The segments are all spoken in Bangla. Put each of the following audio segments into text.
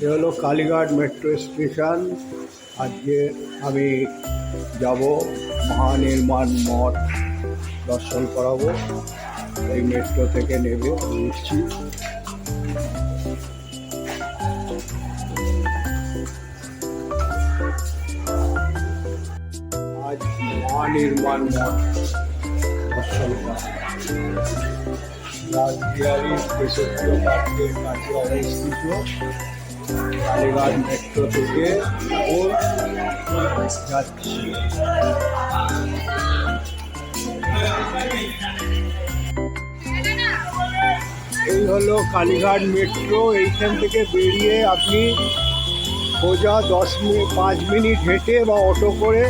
এ হলো কালীঘাট মেট্রো স্টেশন। আজকে আমি যাব মহানির্মাণ মঠ দর্শন করাবো। এই মেট্রো থেকে নেবে উঠছি। আজ মহানির্মাণ মঠ দর্শন করা রাসবিহারী কেশবপ্রিয় পার্কের কাছে অবস্থিত। কালীঘাট মেট্রো থেকে যাচ্ছি। এই হলো কালীঘাট মেট্রো। এইখান থেকে বেরিয়ে আপনি সোজা 5 মিনিট হেঁটে বা অটো করে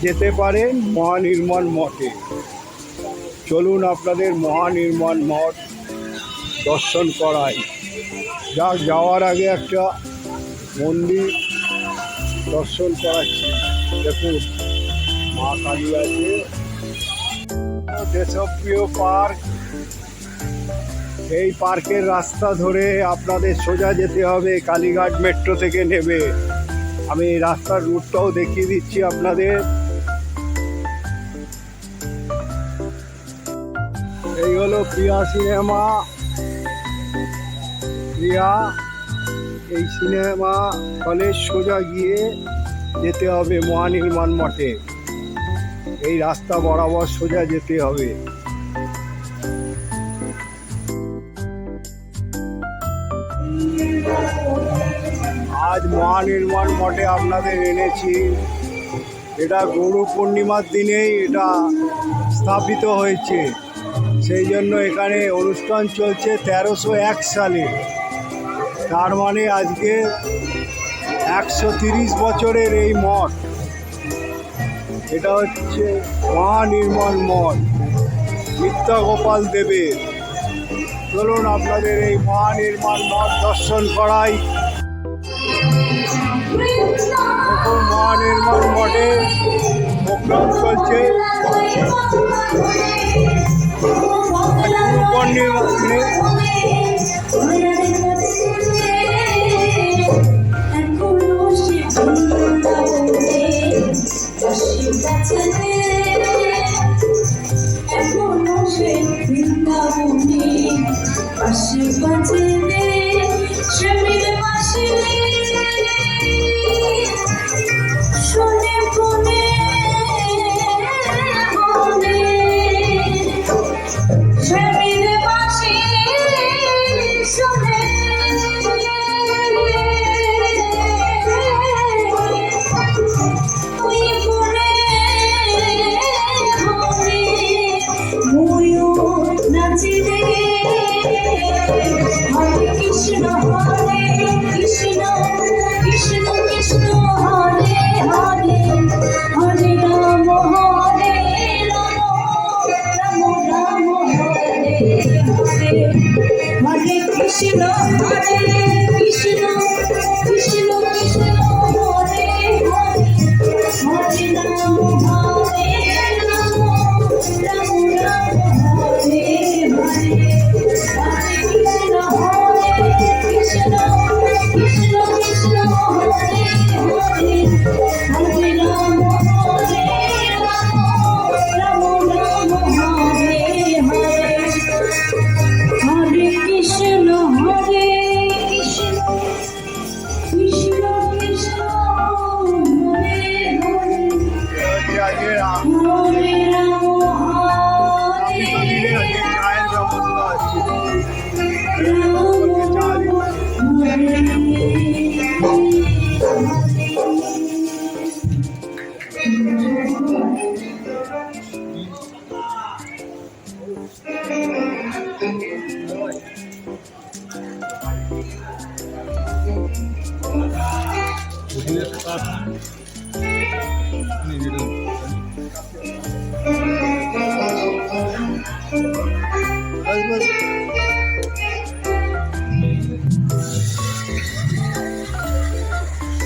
যেতে পারেন মহানির্মাণ মঠে। চলুন আপনাদের মহানির্মাণ মঠ দর্শন করাই। যাওয়ার আগে একটা মন্দির দর্শন করাচ্ছি। দেখুন, মা কালী আছে। কেশবপ্রিয় পার্ক। এই পার্কের রাস্তা ধরে আপনাদের সোজা যেতে হবে, কালীঘাট মেট্রো থেকে নেবে। আমি রাস্তার রুটটাও দেখিয়ে দিচ্ছি আপনাদের। এই হলো প্রিয়া সিনেমা। প্রিয়া, এই সিনেমা হলে সোজা গিয়ে যেতে হবে মহানির্মাণ মঠে। এই রাস্তা বরাবর সোজা যেতে হবে। আজ মহানির্মাণ মঠে আপনাদের এনেছি। এটা গুরু পূর্ণিমার দিনেই এটা স্থাপিত হয়েছে, সেই জন্য এখানে অনুষ্ঠান চলছে 1301 সালে। তার মানে আজকে 130 বছরের এই মঠ। এটা হচ্ছে মহানির্মাণ মঠ মিথ্যা গোপাল দেবের। চলুন আপনাদের এই মহানির্মাণ মঠ দর্শন করাই। দেখুন, মহানির্মাণ মঠে প্রোগ্রাম চলছে।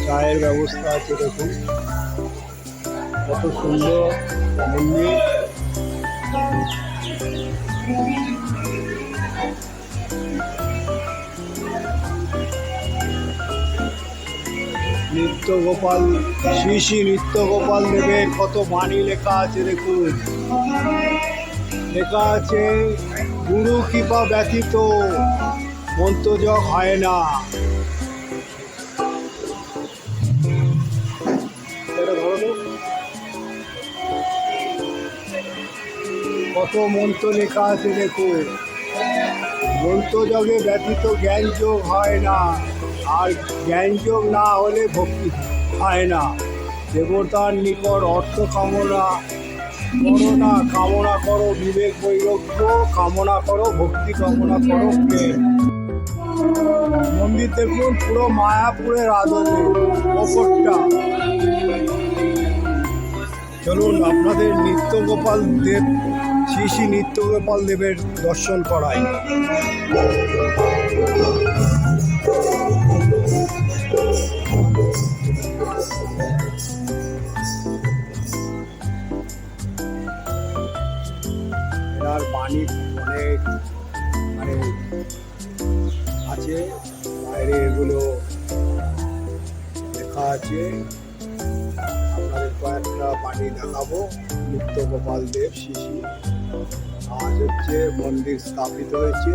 চায়ের ব্যবস্থা আছে। দেখুন কত সুন্দর মন্দির। নিত্যগোপাল শ্রী শ্রী নিত্যগোপাল দেবের কত বাণী লেখা আছে দেখুন। লেখা আছে, গুরু কৃপা ব্যতীত মন্ত্রজপ হয় না। কত মন্ত্র লেখা আছে দেখুন। মন্ত্রযোগে ব্যতীত জ্ঞানযোগ হয় না, আর জ্ঞানযোগ না হলে ভক্তি হয় না। দেবতার নিকট অর্থ কামনা করো না, কামনা করো বিবেক বৈরাগ্য, কামনা করো ভক্তি, কামনা করো প্রেম। মন্দির দেখুন, পুরো মায়াপুরের আদলে ওপরটা। চলুন আপনাদের নিত্যগোপাল দেব, শ্রী শ্রী নিত্যগোপাল দেবের দর্শন করাই। এনার বাণী অনেক আছে, বাইরে এগুলো লেখা আছে। আপনাদের কয়েকটা বাণী দেখাবো। নিত্যগোপাল দেব শিশি আজ হচ্ছে মন্দির স্থাপিত হয়েছে।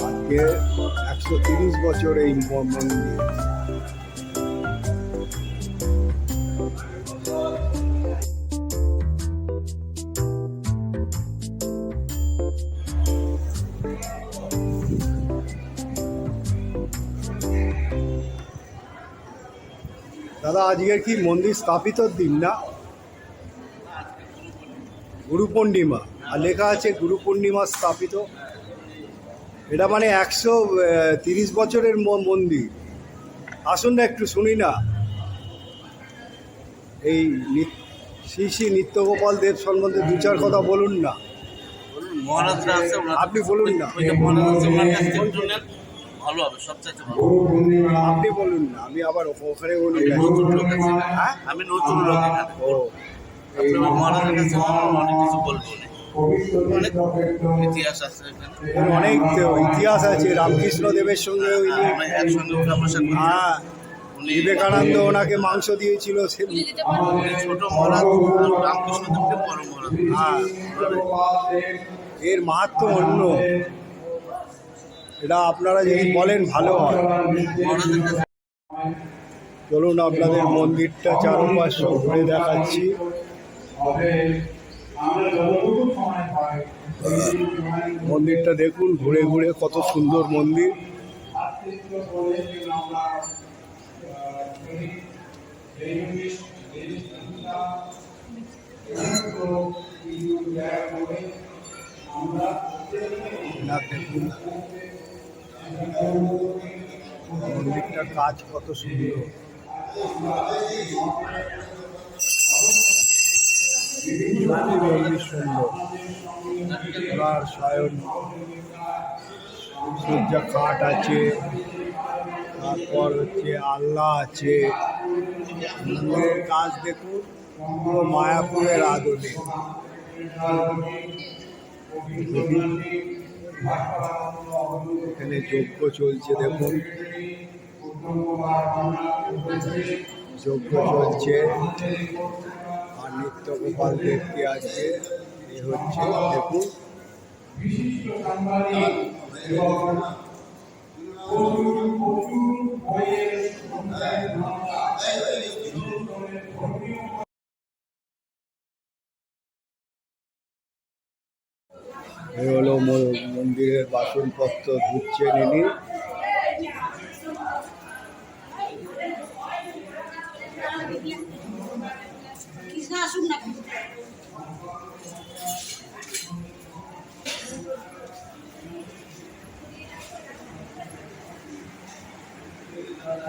আজকে 130 বছর এই মন্দির। দাদা, আজকের কি মন্দির স্থাপিত দিন না? গুরু পূর্ণিমা, আর লেখা আছে গুরু পূর্ণিমা স্থাপিত। এটা মানে 130 বছরের মন্দির। আসুন না একটু শুনি না এই শ্রী শ্রী নিত্যগোপাল দেব সম্বন্ধে দু চার কথা বলুন না। আপনি বলুন না, ভালো হবে, সবচাইতে ভালো। আপনি বলুন না, আমি আবার ওখানে বলি। হ্যাঁ, আমি নতুন লোক এখানে। মহারাজের কাছে অনেক কিছু বলবো, অনেক ইতিহাস আছে এখানে, অনেক ইতিহাস আছে। রামকৃষ্ণ দেবের সঙ্গে একসঙ্গে উঠা বসা করি। হ্যাঁ, বিবেকানন্দ ওনাকে মাংস দিয়েছিল। ছোট মহারাজ রামকৃষ্ণ দেবকে বড় মহারাজ। হ্যাঁ, এর মাহাত্ম অন্য। এটা আপনারা যদি বলেন ভালো হয়। চলুন আপনাদের মন্দিরটা চারপাশ ঘুরে দেখাচ্ছি। মন্দিরটা দেখুন, ঘুরে ঘুরে কত সুন্দর মন্দির। দেখুন মন্দিরটার কাজ কত সুন্দর। মন্দির সুন্দর। ওনার শয়ন সূর্যা খাট আছে, তারপর হচ্ছে আল্লাহ আছে। মন্দিরের কাজ দেখুন, পুরো মায়াপুরের আদলে। এখানে যজ্ঞ চলছে দেখুন, যজ্ঞ চলছে। আর নিত্যগোপাল দেবকে আছে এ হচ্ছে দেখুন। এই হলো মন্দিরের বাসনপত্র ধুচ্ছেন ইনি।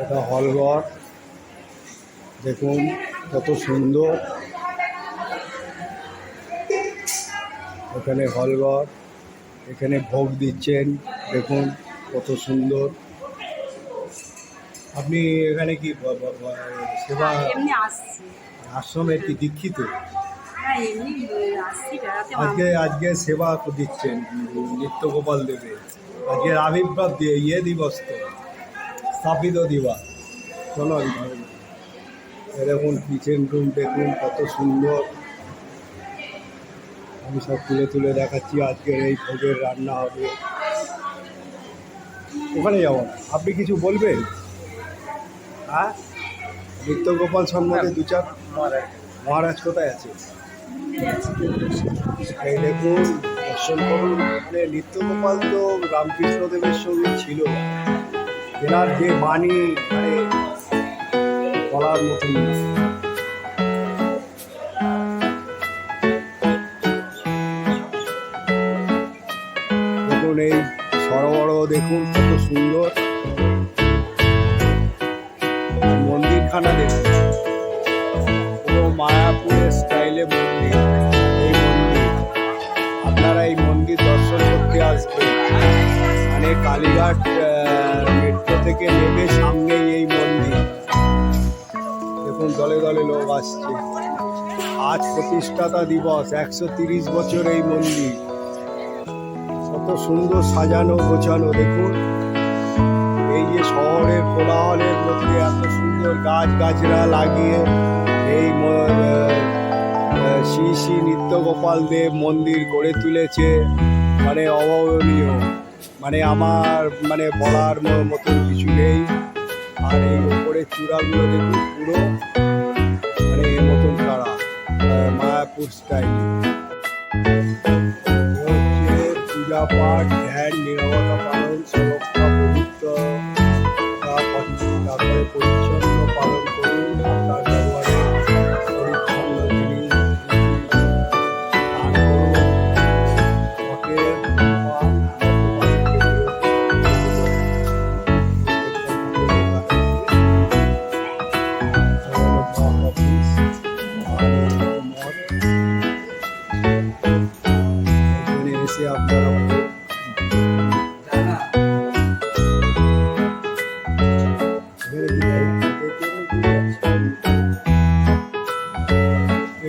এটা হলঘর দেখুন, কত সুন্দর। এখানে হলঘর, এখানে ভোগ দিচ্ছেন দেখুন, কত সুন্দর। আপনি এখানে কি সেবা আশ্রমের কি দীক্ষিত? আজকে সেবা দিচ্ছেন নিত্যগোপাল দেবের। আজকের আবির্ভাব দিয়ে দিবস তো। স্থাপিত দিবা। চলো দেখুন কিচেন রুম দেখুন কত সুন্দর। আমি সব তুলে তুলে দেখাচ্ছি। আজকের এই ভোগের রান্না হবে। ওখানে যাবো না, আপনি কিছু বলবেন? হ্যাঁ, নিত্যগোপাল সম্বন্ধে দু চার। মহারাজ কোথায় আছে? এই দেখুন, দর্শন করুন। মানে নিত্যগোপাল তো রামকৃষ্ণদেবের সঙ্গে ছিল। এনার যে বাণী মানে বলার মতন না। দেখুন এই সরোবর দেখুন কত সুন্দর। মন্দিরখানা দেখুন, পুরো মায়াপুরের স্টাইলে মন্দির। এই মন্দির আপনারা এই মন্দির দর্শন করতে আসবেন। মানে কালীঘাট মেট্রো থেকে নেমে সামনেই এই মন্দির। দেখুন দলে দলে লোক আসছে। আজ প্রতিষ্ঠাতা দিবস, 130 বছর এই মন্দির। কত সুন্দর সাজানো গোছানো দেখুন। এই যে শহরের কোলাহলের মধ্যে এত সুন্দর গাছ গাছরা লাগিয়ে এই শ্রী শ্রী নিত্যগোপাল দেব মন্দির গড়ে তুলেছে। মানে অভাবনীয়, মানে আমার মানে বলার মতন কিছু নেই। আর এই ওপরের চূড়াগুলো দেখুন পুরো মানে এর মতন তারা মায়াপুর স্টাইল। পূজা পাঠ, ধ্যান, নীরবতা পালন, সুরক্ষা, পবিত্র, তারপরে পরিচ্ছন্ন পালন করুন। আপনার ব্যবহারে পরিচ্ছন্ন জিনিস দান করুন। মঠের এসে আপনারা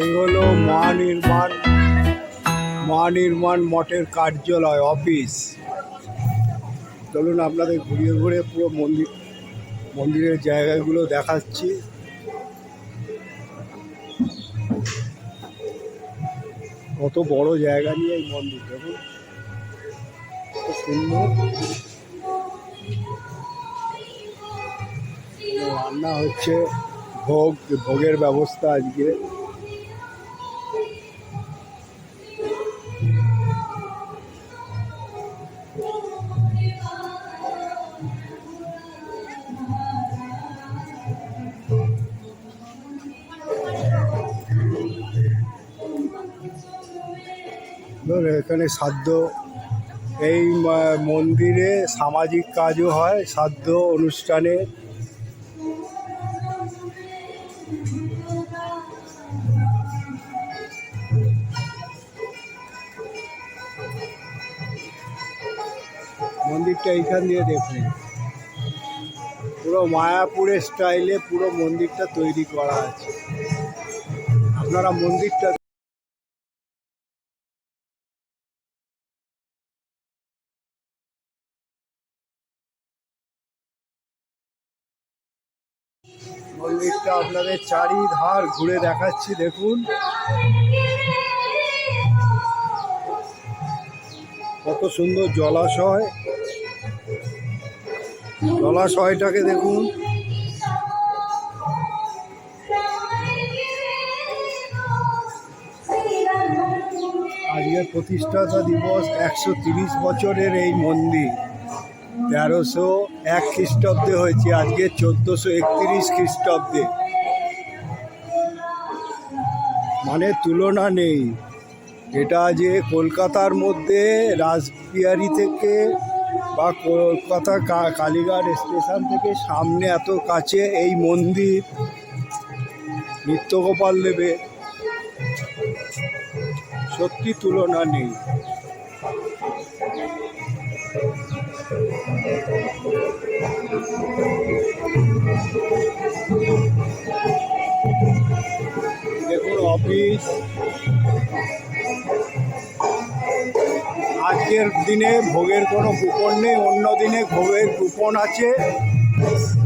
এই হলো মহানির্মাণ মঠের কার্যালয় অফিস। চলুন আপনাদের ঘুরিয়ে ঘুরে পুরো মন্দিরের জায়গাগুলো দেখাচ্ছি। কত বড় জায়গা নিয়ে এই মন্দির দেখুন, কত সুন্দর। রান্না হচ্ছে, ভোগের ব্যবস্থা আজকে। এখানে শ্রাদ্ধ, এই মন্দিরে সামাজিক কাজও হয় শ্রাদ্ধ অনুষ্ঠানে। মন্দিরটা এইখান দিয়ে দেখুন, পুরো মায়াপুরের স্টাইলে পুরো মন্দিরটা তৈরি করা আছে। আপনারা মন্দিরটা আপনাদের চারিধার ঘুরে দেখাচ্ছি। দেখুন কত সুন্দর জলাশয়। জলাশয়টাকে দেখুন। আজকের প্রতিষ্ঠাতা দিবস, 130 বছরের এই মন্দির। 1301 খ্রিস্টাব্দে হয়েছে, আজকে 1431 খ্রিস্টাব্দে। মানে তুলনা নেই। এটা যে কলকাতার মধ্যে রাসবিহারী থেকে বা কলকাতা কালীঘাট স্টেশন থেকে সামনে এত কাছে এই মন্দির নিত্যগোপাল দেবের, সত্যি তুলনা নেই। দেখুন অফিস। আজকের দিনে ভোগের কোনো কুপন নেই, অন্য দিনে ভোগের কুপন আছে। দেখুন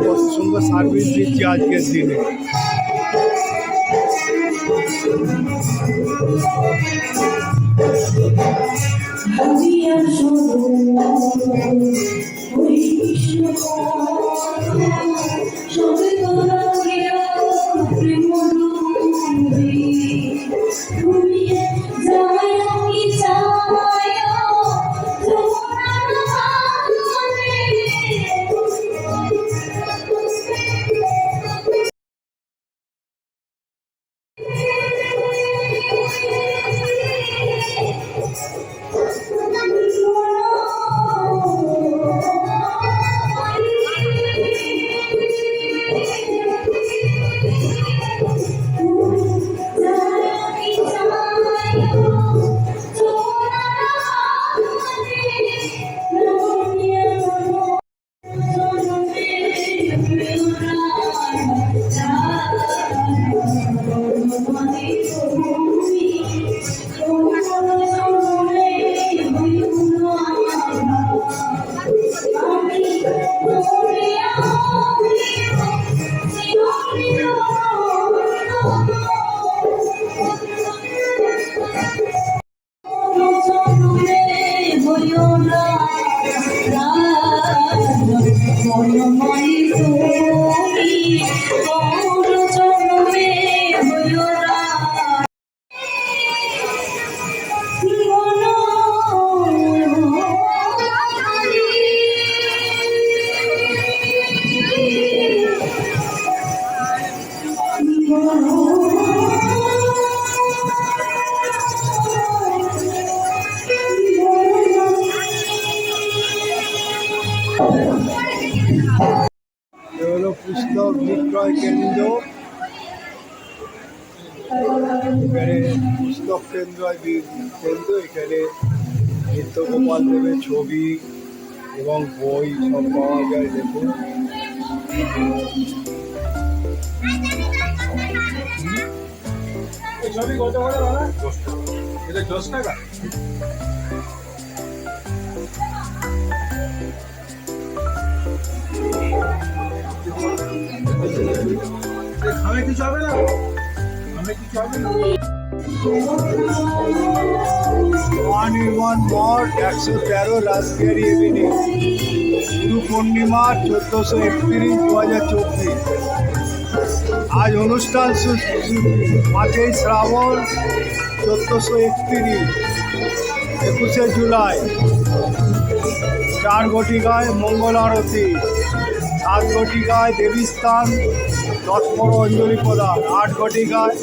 কত সুন্দর সার্ভিস দিচ্ছি আজকের দিনে। হলো পুস্তক বিক্রয় কেন্দ্র। এখানে পুস্তক কেন্দ্র এখানে নিত্যগোপাল দেবের ছবি এবং বই সব পাওয়া যায়। দেখুন ছবি কত করে দাদা? 10 টাকা। এটা 10 টাকা। খামে কিছু হবে না, খামে কিছু হবে না। 1 মঠ 113 রাসবিহারী এভিনিউ, গুরু পূর্ণিমা 1431 2024। আজ অনুষ্ঠান 5ই শ্রাবণ 1431, 21শে জুলাই। 4 ঘটিকায় মঙ্গল আরতি, 7 ঘটিকায় দেবীস্থান 10 অঞ্জলি প্রদান, 8 ঘটিকায়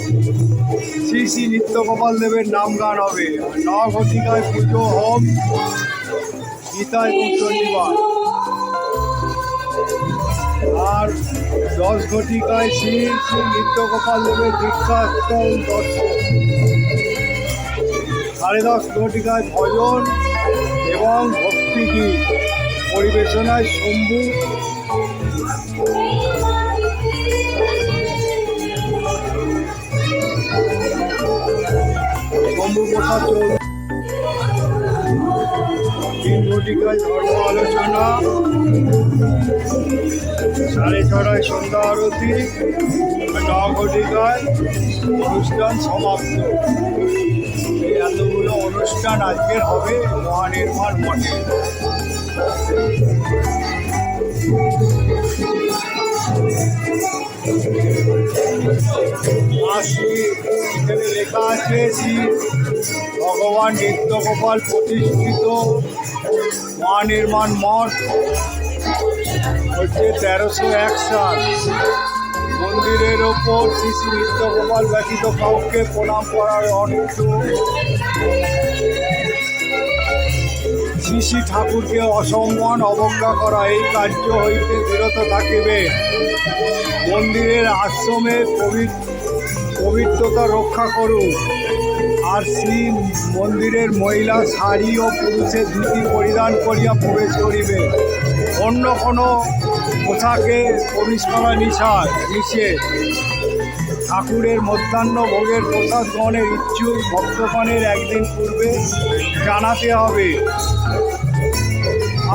শ্রী শ্রী নিত্যগোপাল দেবের নাম গান হবে, 9 ঘটিকায় পুজো হোম গীতা এবং চণ্ডীপাঠ, আর 10 ঘটিকায় শ্রী শ্রী নিত্যগোপাল দেবের দীক্ষাস্থল দর্শন, 10:30 ঘটিকায় ভজন এবং ভক্তিগীত পরিবেশনায় শম্ভু। প্রসাদ চৌধুরী। 3 ঘটিকায় ধর্ম আলোচনা, 6:30 সন্ধ্যা আরতি, 9 ঘটিকায় অনুষ্ঠান সমাপ্ত। এই এতগুলো অনুষ্ঠান আজকের হবে মহানির্মাণ মঠে। এখানে লেখা আছে শ্রী ভগবান নিত্যগোপাল প্রতিষ্ঠিত মহানির্মাণ মঠ হচ্ছে 1301 সাল। মন্দিরের ওপর শ্রী শ্রী নিত্যগোপাল ব্যতীত কাউকে প্রণাম করার অর্থ শ্রী শ্রী ঠাকুরকে অসম্মান অবজ্ঞা করা, এই কার্য হইতে বিরত থাকিবে। মন্দিরের আশ্রমে পবিত্রতা রক্ষা করুন। আর শ্রী মন্দিরের মহিলা শাড়ি ও পুরুষের ধুতি পরিধান করিয়া প্রবেশ করিবে। অন্য কোনো পোশাকে প্রবেশ করা নিষেধ। ঠাকুরের মধ্যাহ্ন ভোগের প্রসাদ গ্রহণের ইচ্ছুক ভক্তগণের একদিন পূর্বে জানাতে হবে।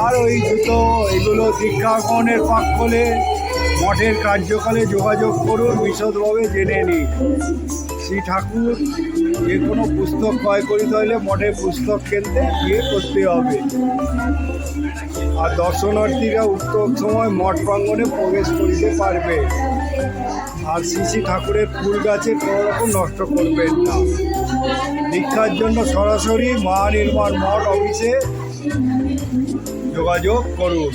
আর ওই জুতো এগুলো দীক্ষা গ্রহণের পাক হলে মঠের কার্যকালে যোগাযোগ করুন, বিশদভাবে জেনে নিন। শ্রী ঠাকুর যে কোনো পুস্তক ক্রয় করিতে হলে মঠের পুস্তক কেন্দ্রে গিয়ে করতে হবে। আর দর্শনার্থীরা উক্ত সময় মঠ প্রাঙ্গণে প্রবেশ করিতে পারবে। আর শ্রী ঠাকুরের ফুল গাছে কোনো রকম নষ্ট করবেন না। দীক্ষার জন্য সরাসরি মহানির্মাণ মঠ অফিসে যোগাযোগ করুন।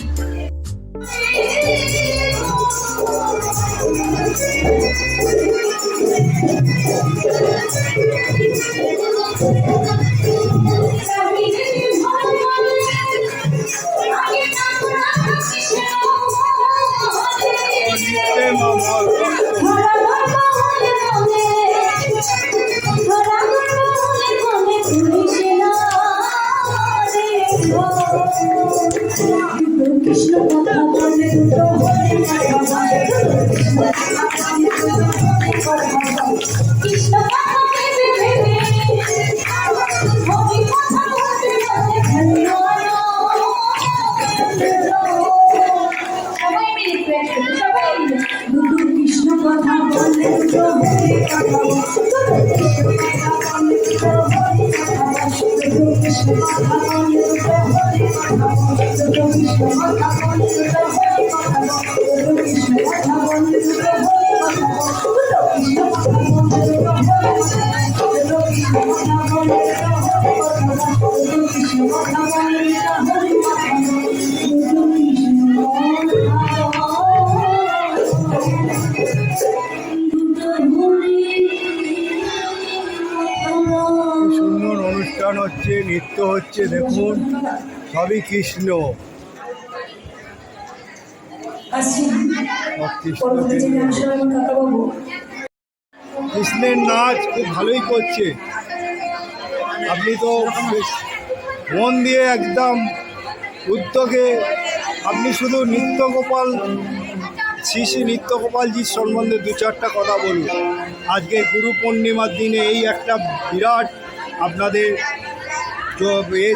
সুন্দর অনুষ্ঠান হচ্ছে, নৃত্য হচ্ছে, দেখুন সবই কৃষ্ণ। কৃষ্ণের নাচ খুব ভালোই করছে। আপনি তো মন দিয়ে একদম উদ্যোগে আপনি শুধু নৃত্যগোপাল শ্রী শ্রী নৃত্যগোপালজির সম্বন্ধে দু চারটা কথা বলুন। আজকে গুরু পূর্ণিমার দিনে এই একটা বিরাট আপনাদের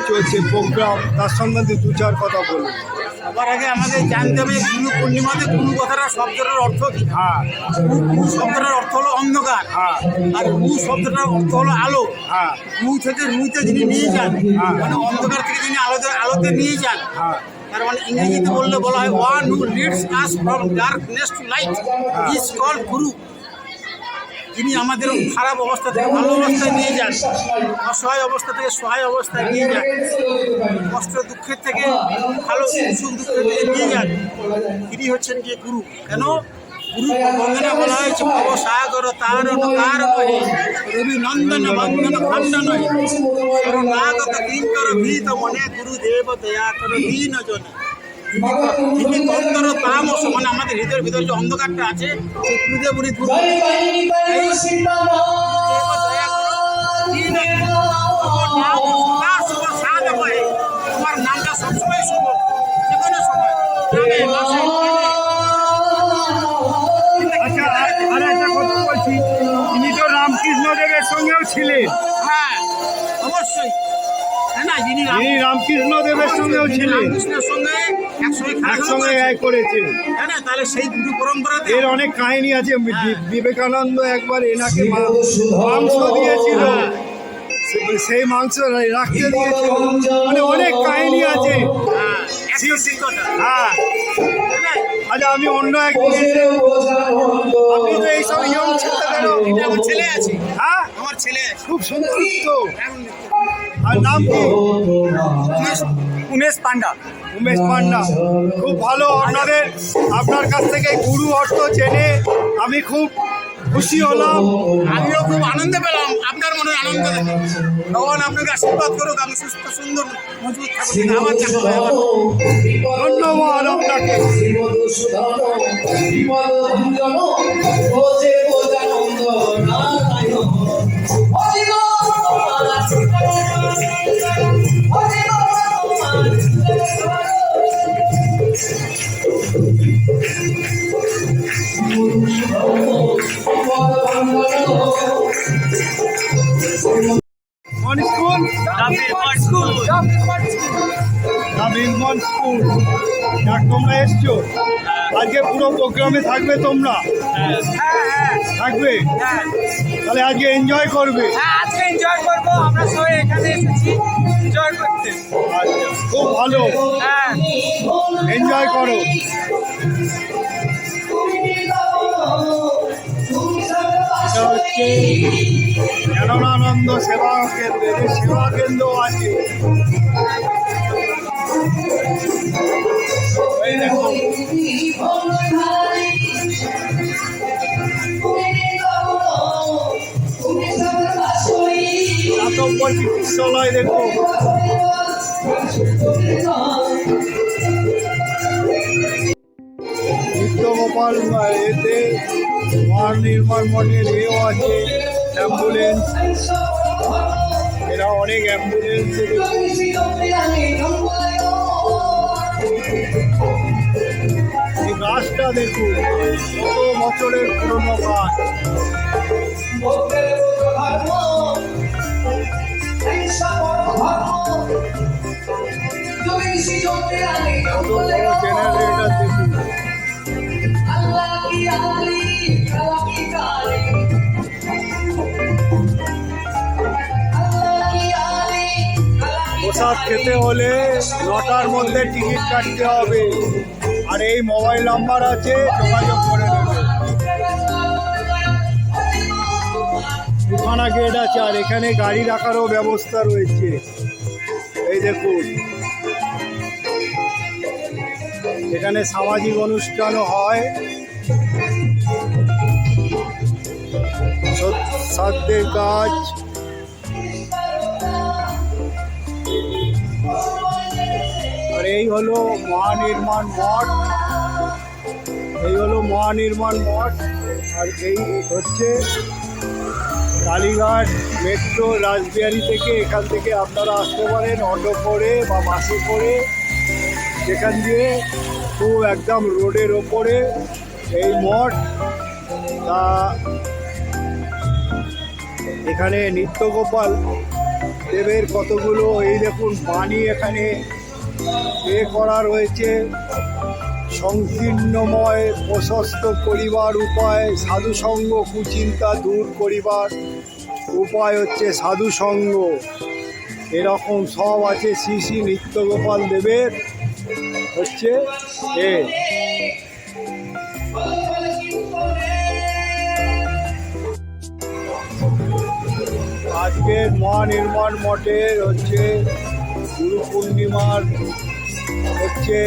চলছে প্রোগ্রাম, তার সম্বন্ধে দু চার কথা বলুন। সবার আগে আমাদের জানতে হবে গুরু পূর্ণিমাতে গুরু কথাটা শব্দটার অর্থ কি। হ্যাঁ, গুরু শব্দটার অর্থ হলো অন্ধকার। হ্যাঁ, আর গুরু শব্দটার অর্থ হলো আলো। হ্যাঁ, গুরু থেকে রুইতে যিনি নিয়ে যান, হ্যাঁ, মানে অন্ধকার থেকে যিনি আলোতে নিয়ে যান। হ্যাঁ, তার মানে ইংরেজিতে বললে বলা হয় one who leads us from darkness to light is called guru. যিনি আমাদের খারাপ অবস্থা থেকে ভালো অবস্থায় নিয়ে যান, অসহায় অবস্থা থেকে সহায় অবস্থায় নিয়ে যান, কষ্ট দুঃখের থেকে ভালো সুখ দুঃখের থেকে নিয়ে যান, তিনি হচ্ছেন গিয়ে গুরু। কেন গুরু বন্দনা বলা হয়েছে ভব সাগর তার কার নহে রবি নন্দন বন্দন খণ্ড নহে শরণাগত কিঙ্কর ভীত মনে গুরু দেব দয়া কর দীন জনে। তিনি অন্তর তামস, মানে আমাদের হৃদয়ের ভিতরে যে অন্ধকারটা আছে সেই গুরুদেব উনি দূর তোমার নামটা সবসময় শুভ, যে কোনো সময় আচ্ছা। আর একটা কথা বলছি, তিনি তো রামকৃষ্ণদেবের সঙ্গেও ছিলেন। হ্যাঁ অবশ্যই, হ্যাঁ না, যিনি রামকৃষ্ণদেবের সঙ্গেও ছিলেন, রামকৃষ্ণের সঙ্গে একসঙ্গে এক করেছেন। হ্যাঁ না, তাহলে সেই গুরু পরম্পরাতে এর অনেক কাহিনী আছে। বিবেকানন্দ একবার এনাকে মাংস দিয়েছিল, সেই মাংস রাখতে দিয়েছিল, মানে অনেক কাহিনী আছে। হ্যাঁ, আচ্ছা আমি অন্য এক আপনি তো এইসব ইয়ং ছেলেদেরও আমার ছেলে আছে, হ্যাঁ আমার ছেলে আছে, খুব সুন্দর তো। আর নাম কি? উমেশ পান্ডা। উমেশ পান্ডা, খুব ভালো। আপনার কাছ থেকে গুরু অর্থ জেনে আমি খুব খুশি হলাম। আমিও খুব আনন্দ পেলাম, আপনার মনে আনন্দ দেখে। ভগবান আপনাকে আশীর্বাদ করুক, আমি সুস্থ সুন্দর মজবুত থাকুন। ধন্যবাদ আপনাকে। কোন স্কুল? School নাবিলগঞ্জ school. যাক, তোমরা এসছো, আজকে পুরো প্রোগ্রামে থাকবে তোমরা? থাকবে? তাহলে আজকে এনজয় করবে? আজকে এনজয় করবো, আমরা সবাই এখানে এসেছি এনজয় করতে। আচ্ছা, খুব ভালো, হ্যাঁ এনজয় করো। এটা হচ্ছে জ্ঞানানন্দ সেবা কেন্দ্র, এদের সেবা কেন্দ্র আছে। এই দেখো, চাতকবর চিকিৎসালয় দেখো। নিত্যগোপাল এতে নির্মাণ মঠের এও আছে, অ্যাম্বুলেন্স, এরা অনেক অ্যাম্বুলেন্স। এই গাছটা দেখুন, কত বছরের পুরনো গাছ। কত বড় জেনারেটর দেখুন। প্রসাদ খেতে হলে 9টার মধ্যে টিকিট কাটতে হবে, আর এই মোবাইল নাম্বার আছে, যোগাযোগ করে নেবে। দুখানা গেট আছে, আর এখানে গাড়ি রাখারও ব্যবস্থা রয়েছে। এই দেখুন, এখানে সামাজিক অনুষ্ঠানও হয়, শ্রাদ্ধের কাজ। আর এই হলো মহানির্মাণ মঠ, এই হলো মহানির্মাণ মঠ। আর এই হচ্ছে কালীঘাট মেট্রো রাসবিহারি থেকে, এখান থেকে আপনারা আসতে পারেন অটো করে বা বাসে করে। যেখান দিয়ে খুব একদম রোডের ওপরে এই মঠ। তা এখানে নিত্যগোপাল দেবের কতগুলো, এই দেখুন বাণী এখানে করা রয়েছে। সংকীর্ণময় প্রশস্ত করিবার উপায়, সাধুসঙ্গ কুচিন্তা দূর করিবার উপায় হচ্ছে সাধুসঙ্গ, এরকম সব আছে শ্রী শ্রী নিত্যগোপাল দেবের হচ্ছে এ। আজকের মহানির্মাণ মঠের হচ্ছে গুরু পূর্ণিমার হচ্ছে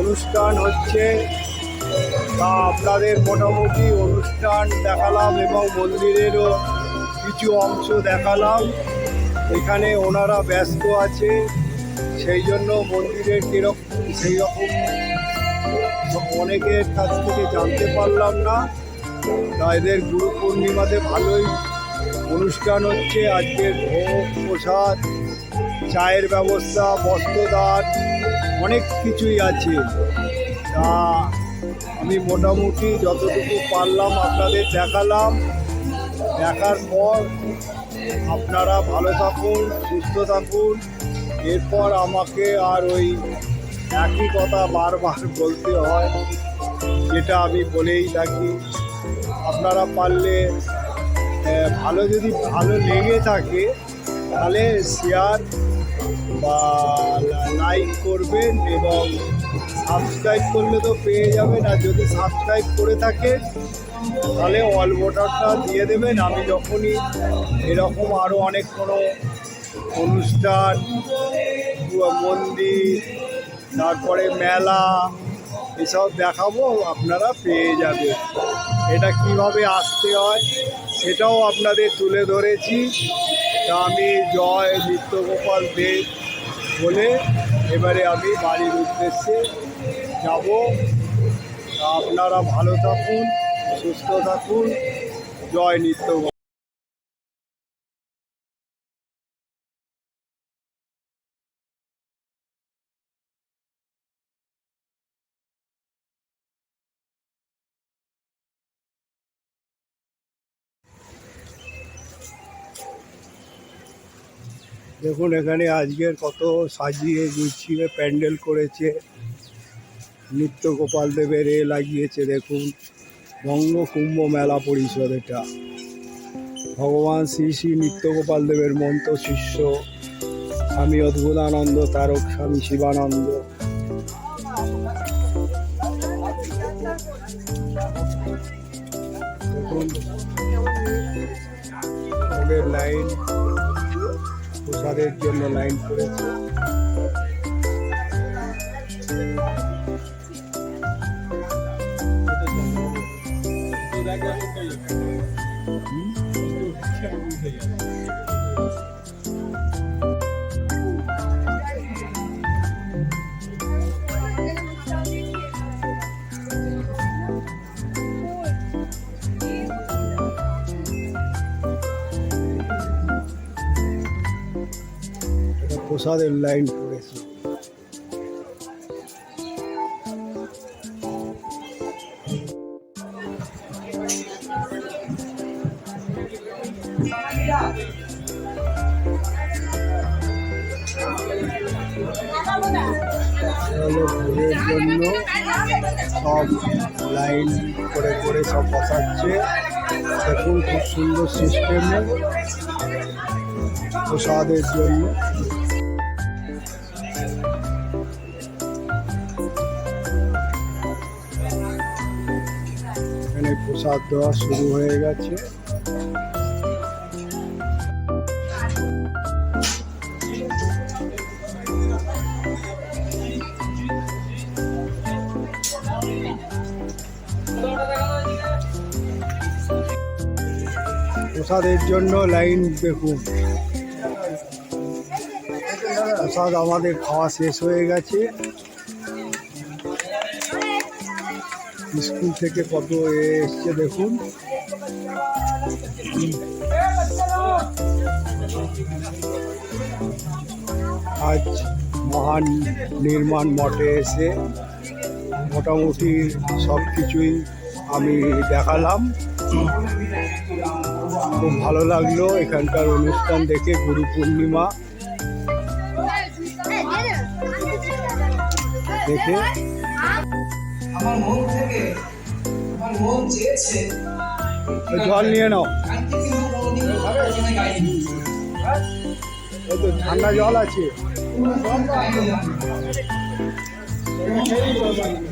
অনুষ্ঠান হচ্ছে। তা আপনাদের মোটামুটি অনুষ্ঠান দেখালাম এবং মন্দিরেরও কিছু অংশ দেখালাম। এখানে ওনারা ব্যস্ত আছে, সেই জন্য মন্দিরের কীরকম সেই রকম অনেকের কাছ থেকে জানতে পারলাম না। তা এদের গুরু পূর্ণিমাতে ভালোই অনুষ্ঠান হচ্ছে। আজকের ভোগ প্রসাদ, চায়ের ব্যবস্থা, বস্ত্রদান, অনেক কিছুই আছে। তা আমি মোটামুটি যতটুকু পারলাম আপনাদের দেখালাম। দেখার পর আপনারা ভালো থাকুন, সুস্থ থাকুন। এরপর আমাকে আর ওই একই কথা বারবার বলতে হয়, যেটা আমি বলেই থাকি। আপনারা পারলে ভালো, যদি ভালো লেগে থাকে তাহলে শেয়ার বা লাইক করবেন, এবং সাবস্ক্রাইব করলে তো পেয়ে যাবেন। আর যদি সাবস্ক্রাইব করে থাকেন তাহলে অল বাটনটা দিয়ে দেবেন। আমি যখনই এরকম আরও অনেক কোনো অনুষ্ঠান, মন্দির, তারপরে মেলা, এসব দেখাবো, আপনারা পেয়ে যাবেন। এটা কিভাবে আসতে হয় সেটাও আপনাদের তুলে ধরেছি। তা আমি জয় নিত্যগোপাল দেব বলে এবারে আমি বাড়ির উদ্দেশ্যে যাব। তা আপনারা ভালো থাকুন, সুস্থ থাকুন। জয় নিত্যগোপাল। দেখুন এখানে আজকের কত সাজিয়ে গুছিয়ে প্যান্ডেল করেছে, নিত্য গোপাল দেবের লাগিয়েছে। দেখুন বঙ্গ কুম্ভ মেলা পরিষদ, এটা ভগবান শ্রী শ্রী নিত্য গোপাল দেবের মন্ত্র শিষ্য স্বামী অদ্ভুতানন্দ তারক স্বামী শিবানন্দ। দেখুন ওদের লাইন, প্রসাদের জন্য লাইন করেছে। প্রসাদের লাইন করেছে। ভোরের জন্য সব লাইন করে করে সব বসাচ্ছে। দেখুন খুব সুন্দর সিস্টেমে প্রসাদের জন্য। এখানে প্রসাদ দেওয়া শুরু হয়ে গেছে। প্রসাদের জন্য লাইন দেখুন। প্রসাদ আমাদের খাওয়া শেষ হয়ে গেছে। স্কুল থেকে কত এসছে দেখুন। আজ মহান নির্মাণ মঠে এসে মোটামুটি সব কিছুই আমি দেখালাম। খুব ভালো লাগলো এখানকার অনুষ্ঠান দেখে। গুরু পূর্ণিমা দেখে আমার মন থেকে আমার মন চেয়েছে জল নিয়ে নাও, গানটি কিন্তু কোনোদিন জীবনে গাইনি। এই তো ঠান্ডা জল আছে। গাইনি।